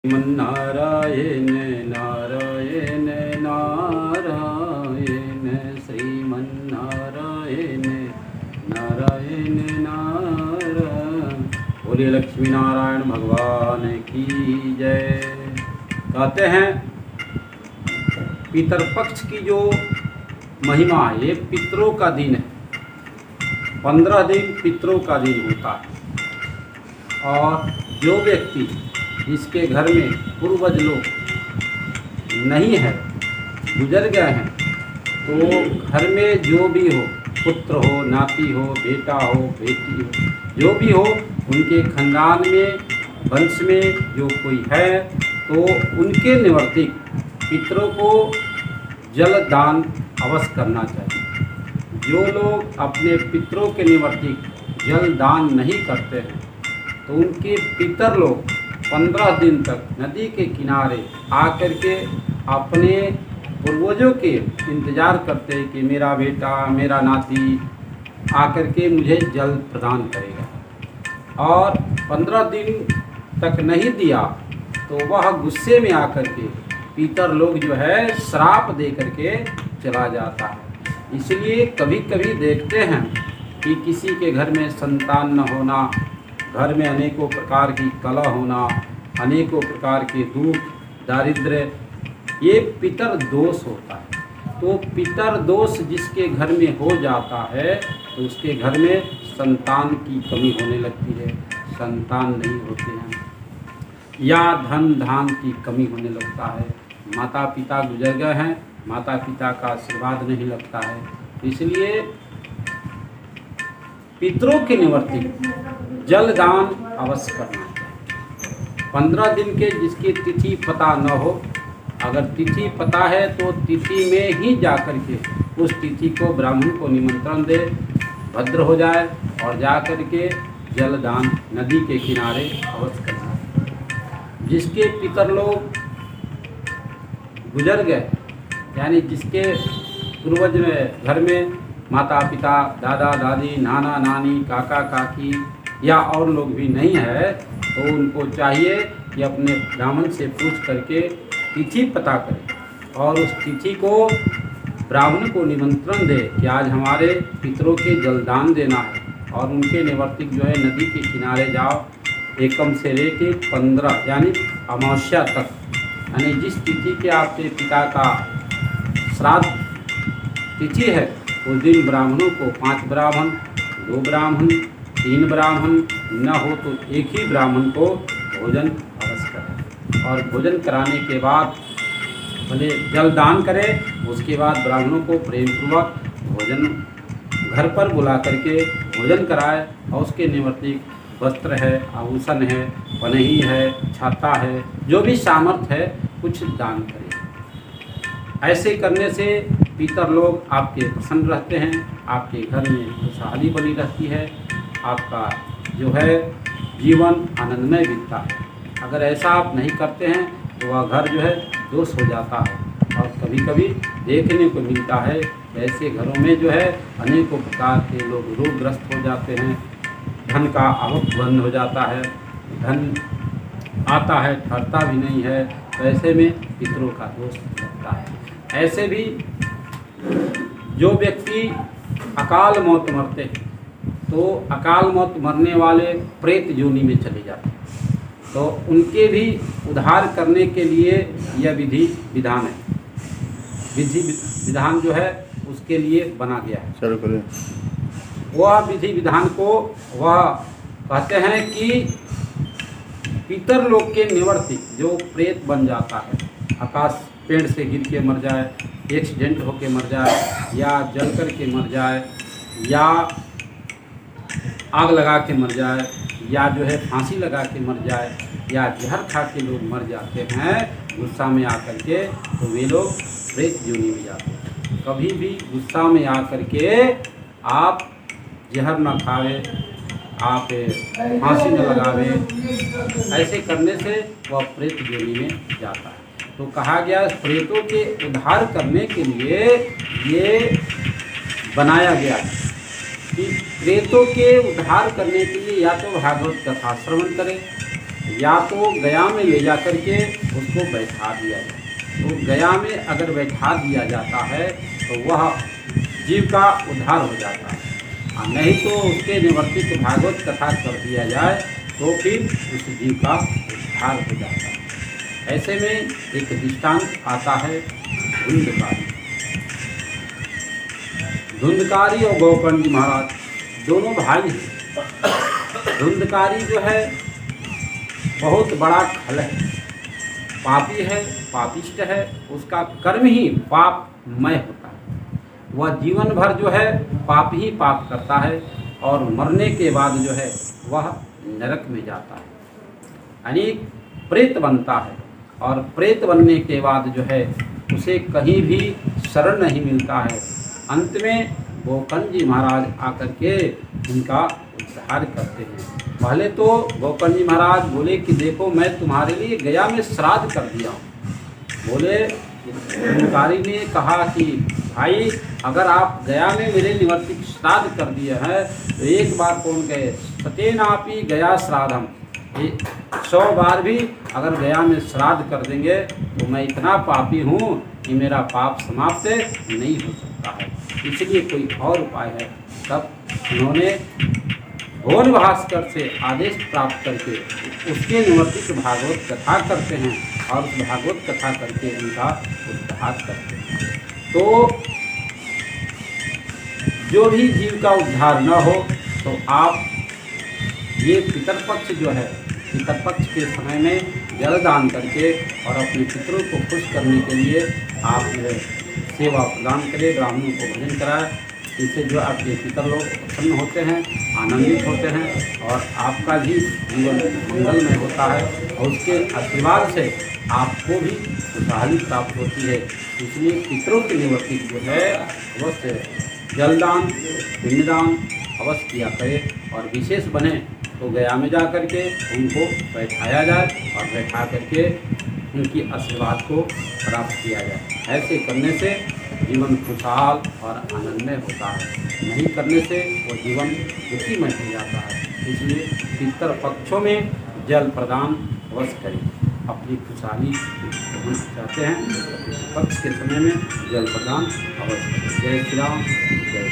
नारायण नारायण नारायण श्रीमन्नारायण नारायण नारायण। बोलिए लक्ष्मी नारायण भगवान की जय। कहते हैं पितरपक्ष की जो महिमा है, ये पितरों का दिन है। 15 दिन पितरों का दिन होता है। और जो व्यक्ति जिसके घर में पूर्वज लोग नहीं है, गुजर गए हैं, तो घर में जो भी हो, पुत्र हो, नाती हो, बेटा हो, बेटी हो, जो भी हो, उनके खानदान में, वंश में जो कोई है, तो उनके निवर्तिक पितरों को जल दान अवश्य करना चाहिए। जो लोग अपने पितरों के निवर्तिक जल दान नहीं करते हैं, तो उनके पितर लोग 15 दिन तक नदी के किनारे आकर के अपने पूर्वजों के इंतज़ार करते हैं कि मेरा बेटा, मेरा नाती आकर के मुझे जल प्रदान करेगा। और 15 दिन तक नहीं दिया तो वह गुस्से में आकर के पितर लोग जो है श्राप दे करके चला जाता है। इसलिए कभी कभी देखते हैं कि किसी के घर में संतान न होना, घर में अनेकों प्रकार की कलह होना, अनेकों प्रकार के दुख, दारिद्र्य, ये पितर दोष होता है। तो पितर दोष जिसके घर में हो जाता है, तो उसके घर में संतान की कमी होने लगती है, संतान नहीं होते हैं, या धन धान की कमी होने लगता है। माता पिता गुजर गए हैं, माता पिता का आशीर्वाद नहीं लगता है। इसलिए पितरों के निवर्तिक जल दान अवश्य करना चाहिए। 15 दिन के जिसकी तिथि पता न हो, अगर तिथि पता है तो तिथि में ही जाकर के उस तिथि को ब्राह्मण को निमंत्रण दे, भद्र हो जाए और जाकर के जल दान नदी के किनारे अवश्य करना चाहिए। जिसके पितर लोग गुजर गए, यानी जिसके पूर्वज में घर में माता पिता, दादा दादी, नाना नानी, काका काकी या और लोग भी नहीं है, तो उनको चाहिए कि अपने ब्राह्मण से पूछ करके तिथि पता करें और उस तिथि को ब्राह्मण को निमंत्रण दे कि आज हमारे पितरों के जलदान देना है। और उनके निवर्तिक जो है नदी के किनारे जाओ, एकम से लेके 15 यानी अमावस्या तक, यानी जिस तिथि के आपके पिता का श्राद्ध तिथि है, उस दिन ब्राह्मणों को 5 ब्राह्मण, 2 ब्राह्मण, 3 ब्राह्मण, न हो तो एक ही ब्राह्मण को भोजन अवश्य करें। और भोजन कराने के बाद भले जल दान करें, उसके बाद ब्राह्मणों को प्रेमपूर्वक भोजन घर पर बुला करके भोजन कराए और उसके निवर्तिक वस्त्र है, आभूषण है, पनही है, छाता है, जो भी सामर्थ्य है कुछ दान करें। ऐसे करने से पितर लोग आपके प्रसन्न रहते हैं, आपके घर में खुशहाली बनी रहती है, आपका जो है जीवन आनंदमय बीतता है। अगर ऐसा आप नहीं करते हैं तो वह घर जो है दोष हो जाता है। और कभी कभी देखने को मिलता है ऐसे घरों में जो है अनेकों प्रकार के लोग रोगग्रस्त हो जाते हैं, धन का आवक बंद हो जाता है, धन आता है ठहरता भी नहीं है, तो ऐसे में पितरों का दोष लगता है। ऐसे भी जो व्यक्ति अकाल मौत मरते हैं, तो अकाल मौत मरने वाले प्रेत योनि में चले जाते हैं, तो उनके भी उद्धार करने के लिए यह विधि विधान है, विधि विधान जो है उसके लिए बना गया है। चलो करें। वह विधि विधान को वह कहते हैं कि पितर लोग के निवर्तिक जो प्रेत बन जाता है, आकाश पेड़ से गिर के मर जाए, एक्सीडेंट होके मर जाए, या जल कर के मर जाए, या आग लगा के मर जाए, या जो है फांसी लगा के मर जाए, या जहर खा के लोग मर जाते हैं गुस्सा में आकर के, तो वे लोग प्रेत योनि में जाते हैं। कभी भी गुस्सा में आकर के आप जहर न खावे, आप फांसी न लगावे, ऐसे करने से वह प्रेत योनि में जाता है। तो कहा गया प्रेतों के उद्धार करने के लिए ये बनाया गया है कि प्रेतों के उद्धार करने के लिए या तो भागवत कथा श्रवण करें, या तो गया में ले जा करके उसको बैठा दिया जाए। तो गया में अगर बैठा दिया जाता है तो वह जीव का उद्धार हो जाता है, और नहीं तो उसके निवर्तित भागवत कथा कर दिया जाए तो फिर उस जीव का उद्धार हो जाता है। ऐसे में एक दृष्टांत आता है धुंधकारी। धुंधकारी और गोकर्ण जी महाराज दोनों भाई हैं। धुंधकारी जो है बहुत बड़ा खल है, पापी है, पापिष्ट है, उसका कर्म ही पापमय होता है। वह जीवन भर जो है पाप ही पाप करता है और मरने के बाद जो है वह नरक में जाता है, यानी प्रेत बनता है। और प्रेत बनने के बाद जो है उसे कहीं भी शरण नहीं मिलता है। अंत में गोकर्ण जी महाराज आकर के उनका उद्धार करते हैं। पहले तो गोकर्ण जी महाराज बोले कि देखो मैं तुम्हारे लिए गया में श्राद्ध कर दिया हूँ। बोले धुंधकारी ने कहा कि भाई अगर आप गया में मेरे निवर्तिक श्राद्ध कर दिए हैं तो एक बार कौन कहे सतेनापि गया श्राद्धम, 100 बार भी अगर गया में श्राद्ध कर देंगे तो मैं इतना पापी हूँ कि मेरा पाप समाप्त नहीं हो सकता है, इसलिए कोई और उपाय है। तब उन्होंने भोन भास्कर से आदेश प्राप्त करके उसके निवर्तित भागवत कथा करते हैं और उस भागवत कथा करके उनका उद्धार करते हैं। तो जो भी जीव का उद्धार न हो तो आप ये पितरपक्ष जो है, पितरपक्ष के समय में जलदान करके और अपने पितरों को खुश करने के लिए आप जो है सेवा प्रदान करें, ब्राह्मणों को भोजन कराएं। इससे जो आपके पितर लोग प्रसन्न होते हैं, आनंदित होते हैं और आपका भी जीवन मंगलमय होता है और उसके आशीर्वाद से आपको भी खुशहाली प्राप्त होती है। इसलिए पितरों के निवर्तित जो है अवश्य जलदान, पिंडदान अवश्य किया करें और विशेष बने तो गया में जा करके उनको बैठाया जाए और बैठा करके उनकी आशीर्वाद को प्राप्त किया जाए। ऐसे करने से जीवन खुशहाल और आनंदमय होता है, नहीं करने से वो जीवन दुखीमय हो जाता है। इसलिए पितर पक्षों में जल प्रदान अवश्य करें। अपनी खुशहाली चाहते हैं तो पक्ष के समय में जल प्रदान अवश्य करें। जय श्री राम, जय